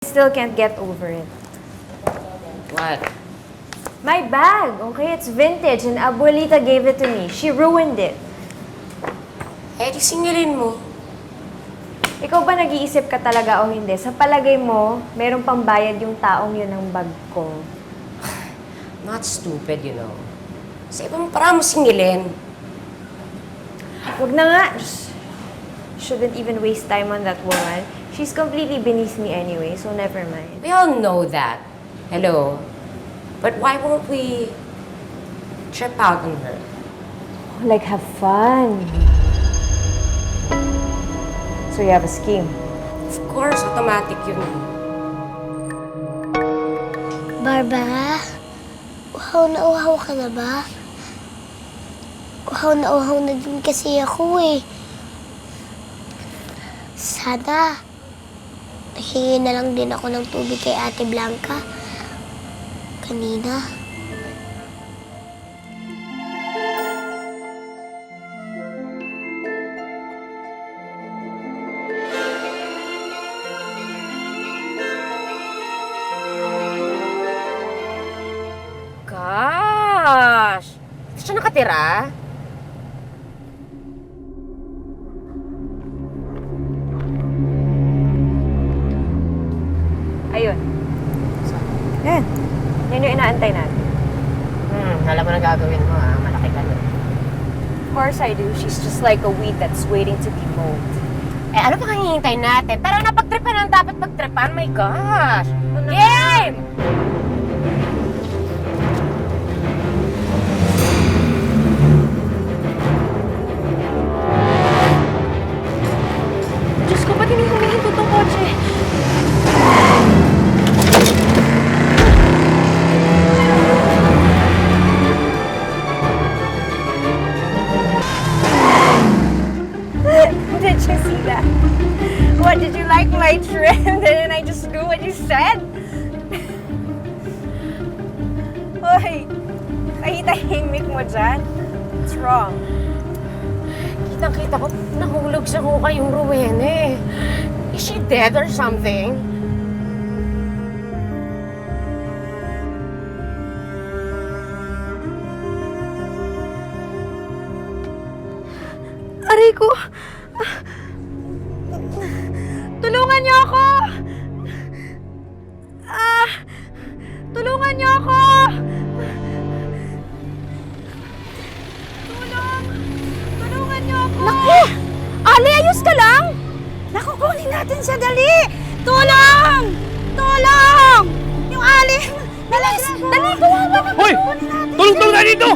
Still can't get over it. What? My bag, okay? It's vintage and Abuelita gave it to me. She ruined it. Eh, di singilin mo. Ikaw ba nag-iisip ka talaga o hindi? Sa palagay mo, merong pambayad yung taong yun ng bag ko. Not stupid, you know. Sa ibang para mo singilin. Wag na nga. Shouldn't even waste time on that woman. She's completely beneath me anyway, so never mind. We all know that. Hello? But why won't we trip out on her? Like, have fun. So you have a scheme? Of course, automatic yun. Barbara, uhaw na uhaw ka na ba? Uhaw na din kasi ako eh. Sana, hingi na lang din ako ng tubig kay Ate Blanca. Kanina. Gosh! Dito siya nakatira? Ayun. Yan. Yan yung inaantay natin. Alam mo na gagawin mo malaki ka nun. Of course I do. She's just like a weed that's waiting to be mowed. Eh, ano pa kang hihintay natin? Tara na, pagtripan ang dapat pagtripan. My gosh! Game! Diyos ko, ba't hindi humihinto tong kotse? Did you see that? What, did you like my trim? Didn't I just do what you said? Hoy, kahit-tahimik mo dyan. What's wrong? Kitang-kita ko, nahulog sa kuka yung Rowena eh. Is she dead or something? Aray ko! Tulungan niyo ako! Tulungan niyo ako! Tulungan niyo ako! Naku! Ali, ayos ka lang? Naku, kunin natin siya, dali! Tulong! Tulong! Yung Ali! Dali, kawawa ka! Hoy! Kunin natin Tulong-tulong na dito!